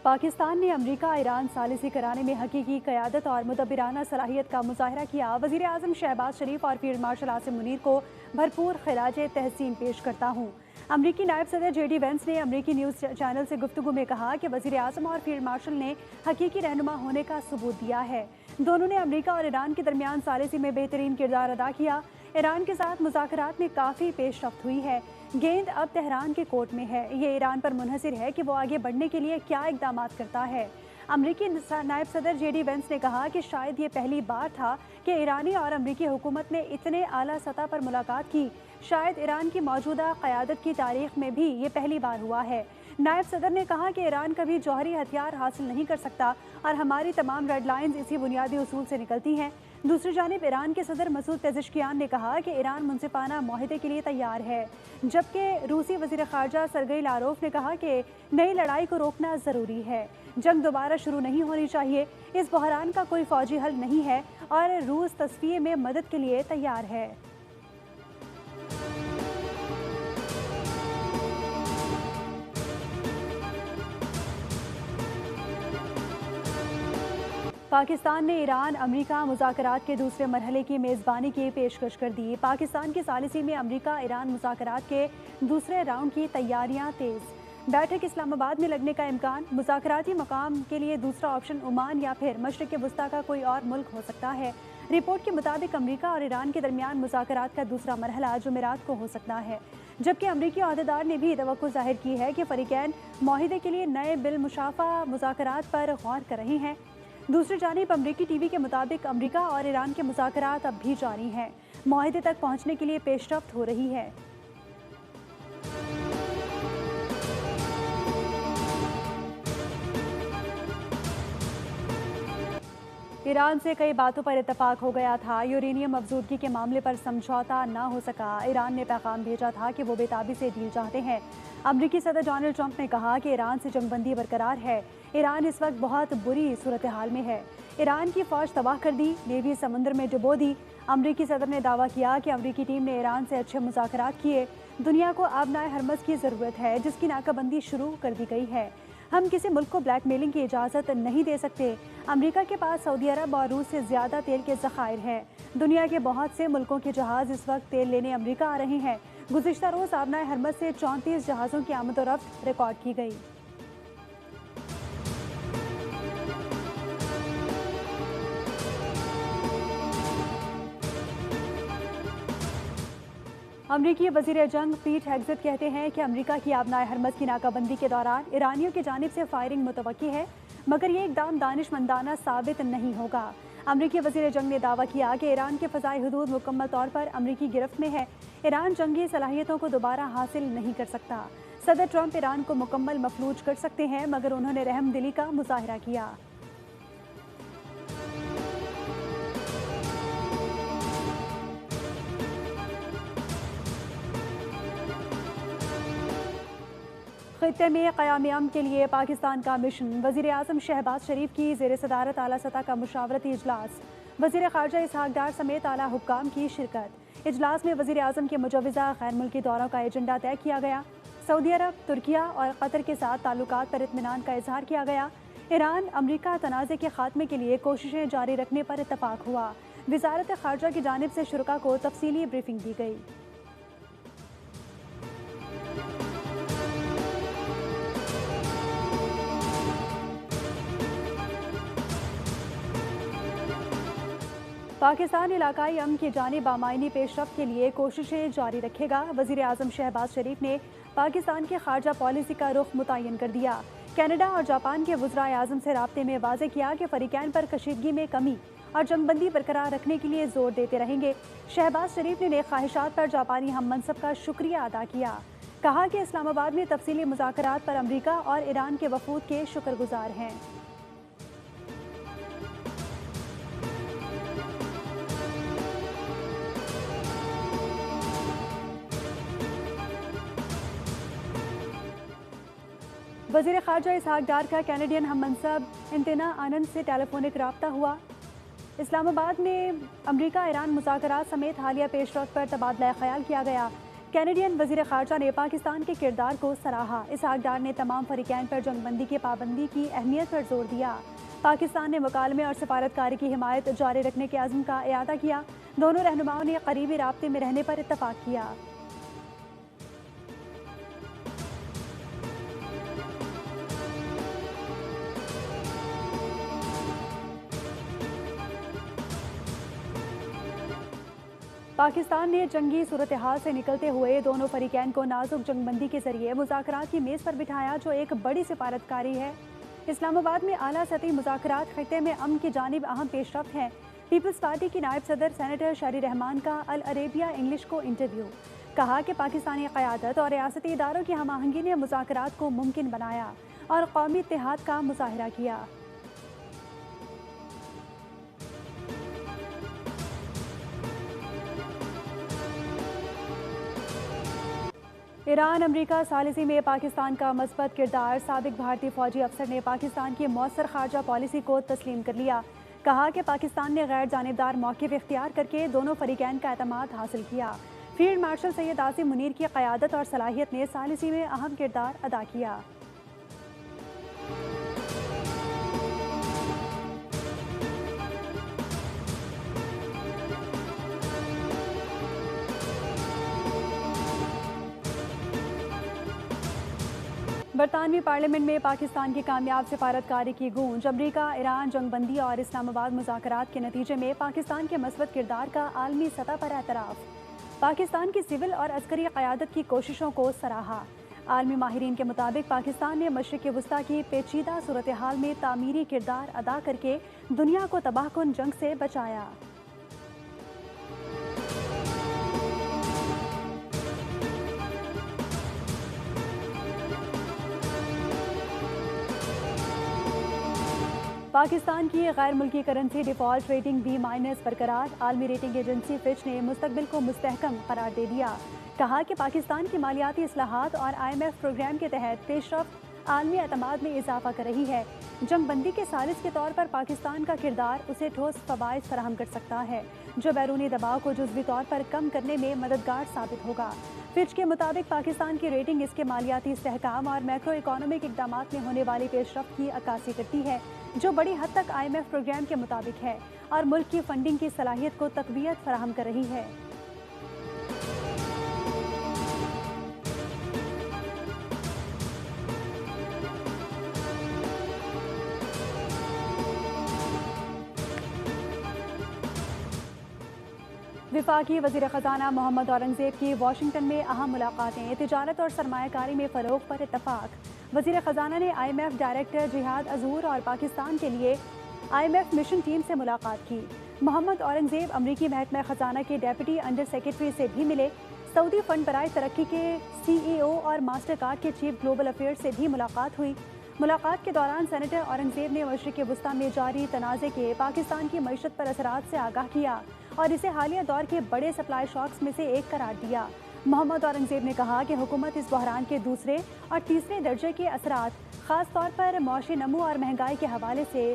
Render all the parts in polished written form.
پاکستان نے امریکہ ایران ثالثی کرانے میں حقیقی قیادت اور مدبرانہ صلاحیت کا مظاہرہ کیا۔ وزیر اعظم شہباز شریف اور فیلڈ مارشل عاصم منیر کو بھرپور خراج تحسین پیش کرتا ہوں۔ امریکی نائب صدر جے ڈی وینس نے امریکی نیوز چینل سے گفتگو میں کہا کہ وزیر اعظم اور فیلڈ مارشل نے حقیقی رہنما ہونے کا ثبوت دیا ہے۔ دونوں نے امریکہ اور ایران کے درمیان ثالثی میں بہترین کردار ادا کیا۔ ایران کے ساتھ مذاکرات میں کافی پیش رفت ہوئی ہے۔ گیند اب تہران کے کورٹ میں ہے۔ یہ ایران پر منحصر ہے کہ وہ آگے بڑھنے کے لیے کیا اقدامات کرتا ہے۔ امریکی نائب صدر جے ڈی وینس نے کہا کہ شاید یہ پہلی بار تھا کہ ایرانی اور امریکی حکومت نے اتنے اعلیٰ سطح پر ملاقات کی۔ شاید ایران کی موجودہ قیادت کی تاریخ میں بھی یہ پہلی بار ہوا ہے۔ نائب صدر نے کہا کہ ایران کبھی جوہری ہتھیار حاصل نہیں کر سکتا اور ہماری تمام ریڈ لائنز اسی بنیادی اصول سے نکلتی ہیں۔ دوسری جانب ایران کے صدر مسعود پزشکیان نے کہا کہ ایران منصفانہ معاہدے کے لیے تیار ہے، جبکہ روسی وزیر خارجہ سرگئی لاروف نے کہا کہ نئی لڑائی کو روکنا ضروری ہے۔ جنگ دوبارہ شروع نہیں ہونی چاہیے۔ اس بحران کا کوئی فوجی حل نہیں ہے اور روس تصفیے میں مدد کے لیے تیار ہے۔ پاکستان نے ایران امریکہ مذاکرات کے دوسرے مرحلے کی میزبانی کی پیشکش کر دی۔ پاکستان کی ثالثی میں امریکہ ایران مذاکرات کے دوسرے راؤنڈ کی تیاریاں تیز۔ بیٹھک اسلام آباد میں لگنے کا امکان۔ مذاکراتی مقام کے لیے دوسرا آپشن عمان یا پھر مشرق وسطیٰ کا کوئی اور ملک ہو سکتا ہے۔ رپورٹ کے مطابق امریکہ اور ایران کے درمیان مذاکرات کا دوسرا مرحلہ جمعرات کو ہو سکتا ہے، جبکہ امریکی عہدیدار نے بھی توقع ظاہر کی ہے کہ فریقین معاہدے کے لیے نئے بالمشافہ مذاکرات پر غور کر رہے ہیں۔ دوسری جانب امریکی ٹی وی کے مطابق امریکہ اور ایران کے مذاکرات اب بھی جاری ہیں، معاہدے تک پہنچنے کے لیے پیش رفت ہو رہی ہے۔ ایران سے کئی باتوں پر اتفاق ہو گیا تھا، یورینیم افزودگی کے معاملے پر سمجھوتا نہ ہو سکا۔ ایران نے پیغام بھیجا تھا کہ وہ بے تابی سے ڈیل چاہتے ہیں۔ امریکی صدر ڈونلڈ ٹرمپ نے کہا کہ ایران سے جنگ بندی برقرار ہے۔ ایران اس وقت بہت بری صورتحال میں ہے۔ ایران کی فوج تباہ کر دی، نیوی سمندر میں ڈبو دی۔ امریکی صدر نے دعویٰ کیا کہ امریکی ٹیم نے ایران سے اچھے مذاکرات کیے۔ دنیا کو آبنائے ہرمز کی ضرورت ہے، جس کی ناکہ بندی شروع کر دی گئی ہے۔ ہم کسی ملک کو بلیک میلنگ کی اجازت نہیں دے سکتے۔ امریکہ کے پاس سعودی عرب اور روس سے زیادہ تیل کے ذخائر ہیں۔ دنیا کے بہت سے ملکوں کے جہاز اس وقت تیل لینے امریکہ آ رہے ہیں۔ گزشتہ روز آبنائے ہرمز سے 34 جہازوں کی آمد و رفت ریکارڈ کی گئی۔ امریکی وزیر جنگ پیٹ ہیگزت کہتے ہیں کہ امریکہ کی آبنائے ہرمز کی ناکہ بندی کے دوران ایرانیوں کی جانب سے فائرنگ متوقع ہے، مگر یہ اقدام دانش مندانہ ثابت نہیں ہوگا۔ امریکی وزیر جنگ نے دعویٰ کیا کہ ایران کے فضائی حدود مکمل طور پر امریکی گرفت میں ہے۔ ایران جنگی صلاحیتوں کو دوبارہ حاصل نہیں کر سکتا۔ صدر ٹرمپ ایران کو مکمل مفلوج کر سکتے ہیں، مگر انہوں نے رحم دلی کا مظاہرہ کیا۔ خطے میں قیام امن کے لیے پاکستان کا مشن۔ وزیر اعظم شہباز شریف کی زیر صدارت اعلیٰ سطح کا مشاورتی اجلاس۔ وزیر خارجہ اسحاق ڈار سمیت اعلیٰ حکام کی شرکت۔ اجلاس میں وزیر اعظم کے مجوزہ غیر ملکی دوروں کا ایجنڈا طے کیا گیا۔ سعودی عرب، ترکیہ اور قطر کے ساتھ تعلقات پر اطمینان کا اظہار کیا گیا۔ ایران امریکہ تنازع کے خاتمے کے لیے کوششیں جاری رکھنے پر اتفاق ہوا۔ وزارت خارجہ کی جانب سے شرکاء کو تفصیلی بریفنگ دی گئی۔ پاکستان علاقائی امن کی جانب بامعنی پیش رفت کے لیے کوششیں جاری رکھے گا۔ وزیر اعظم شہباز شریف نے پاکستان کی خارجہ پالیسی کا رخ متعین کر دیا۔ کینیڈا اور جاپان کے وزرائے اعظم سے رابطے میں واضح کیا کہ فریقین پر کشیدگی میں کمی اور جنگ بندی برقرار رکھنے کے لیے زور دیتے رہیں گے۔ شہباز شریف نے نیک خواہشات پر جاپانی ہم منصب کا شکریہ ادا کیا۔ کہا کہ اسلام آباد میں تفصیلی مذاکرات پر امریکہ اور ایران کے وفود کے شکر گزار ہیں۔ وزیر خارجہ اسحاق ڈار کا کینیڈین ہم منصب انتنا آنند سے ٹیلی فونک رابطہ ہوا۔ اسلام آباد میں امریکہ ایران مذاکرات سمیت حالیہ پیش رفت پر تبادلہ خیال کیا گیا۔ کینیڈین وزیر خارجہ نے پاکستان کے کردار کو سراہا۔ اسحاق ڈار نے تمام فریقین پر جنگ بندی کی پابندی کی اہمیت پر زور دیا۔ پاکستان نے مکالمے اور سفارتکاری کی حمایت جاری رکھنے کے عزم کا اعادہ کیا۔ دونوں رہنماؤں نے قریبی رابطے میں رہنے پر اتفاق کیا۔ پاکستان نے جنگی صورتحال سے نکلتے ہوئے دونوں فریقین کو نازک جنگ بندی کے ذریعے مذاکرات کی میز پر بٹھایا، جو ایک بڑی سفارتکاری ہے۔ اسلام آباد میں اعلیٰ سطحی مذاکرات خطے میں امن کی جانب اہم پیش رفت ہیں۔ پیپلز پارٹی کی نائب صدر سینیٹر شہری رحمان کا العربیہ انگلش کو انٹرویو، کہا کہ پاکستانی قیادت اور ریاستی اداروں کی ہم آہنگی نے مذاکرات کو ممکن بنایا اور قومی اتحاد کا مظاہرہ کیا۔ ایران امریکہ ثالثی میں پاکستان کا مثبت کردار، سابق بھارتی فوجی افسر نے پاکستان کی مؤثر خارجہ پالیسی کو تسلیم کر لیا، کہا کہ پاکستان نے غیر جانبدار موقف اختیار کر کے دونوں فریقین کا اعتماد حاصل کیا۔ فیلڈ مارشل سید عاصم منیر کی قیادت اور صلاحیت نے ثالثی میں اہم کردار ادا کیا۔ برطانوی پارلیمنٹ میں پاکستان کی کامیاب سفارتکاری کی گونج، امریکہ ایران جنگ بندی اور اسلام آباد مذاکرات کے نتیجے میں پاکستان کے مثبت کردار کا عالمی سطح پر اعتراف، پاکستان کی سول اور عسکری قیادت کی کوششوں کو سراہا۔ عالمی ماہرین کے مطابق پاکستان نے مشرق وسطیٰ کی پیچیدہ صورتحال میں تعمیری کردار ادا کر کے دنیا کو تباہ کن جنگ سے بچایا۔ پاکستان کی غیر ملکی کرنسی ڈیفالٹ ریٹنگ B- برقرار، عالمی ریٹنگ ایجنسی فچ نے مستقبل کو مستحکم قرار دے دیا، کہا کہ پاکستان کی مالیاتی اصلاحات اور IMF پروگرام کے تحت پیش رفت عالمی اعتماد میں اضافہ کر رہی ہے۔ جنگ بندی کے ثالث کے طور پر پاکستان کا کردار اسے ٹھوس فوائد فراہم کر سکتا ہے، جو بیرونی دباؤ کو جزوی طور پر کم کرنے میں مددگار ثابت ہوگا۔ فچ کے مطابق پاکستان کی ریٹنگ اس کے مالیاتی استحکام اور میکرو اکنامک اقدامات میں ہونے والی پیش رفت کی عکاسی کرتی ہے، جو بڑی حد تک IMF پروگرام کے مطابق ہے اور ملک کی فنڈنگ کی صلاحیت کو تقویت فراہم کر رہی ہے۔ وفاقی وزیر خزانہ محمد اورنگزیب کی واشنگٹن میں اہم ملاقاتیں، تجارت اور سرمایہ کاری میں فروغ پر اتفاق۔ وزیر خزانہ نے IMF ڈائریکٹر جہاد عذور اور پاکستان کے لیے IMF مشن ٹیم سے ملاقات کی۔ محمد اورنگزیب امریکی محکمہ خزانہ کے ڈیپٹی انڈر سیکرٹری سے بھی ملے۔ سعودی فنڈ برائے ترقی کے CEO اور ماسٹر کارڈ کے چیف گلوبل افیئرز سے بھی ملاقات ہوئی۔ ملاقات کے دوران سینیٹر اورنگزیب نے مشرق وسطیٰ میں جاری تنازع کے پاکستان کی معیشت پر اثرات سے آگاہ کیا اور اسے حالیہ دور کے بڑے سپلائی شاکس میں سے ایک قرار دیا۔ محمد اورنگزیب نے کہا کہ حکومت اس بحران کے دوسرے اور تیسرے درجے کے اثرات، خاص طور پر معاشی نمو اور مہنگائی کے حوالے سے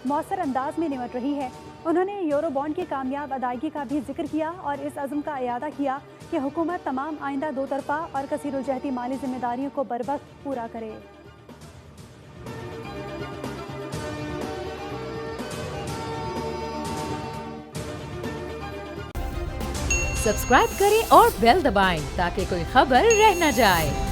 مؤثر انداز میں نمٹ رہی ہے۔ انہوں نے یورو بانڈ کی کامیاب ادائیگی کا بھی ذکر کیا اور اس عزم کا اعادہ کیا کہ حکومت تمام آئندہ دو طرفہ اور کثیر الجہتی مالی ذمہ داریوں کو بروقت پورا کرے۔ سبسکرائب کریں اور بیل دبائیں تاکہ کوئی خبر رہ نہ جائے۔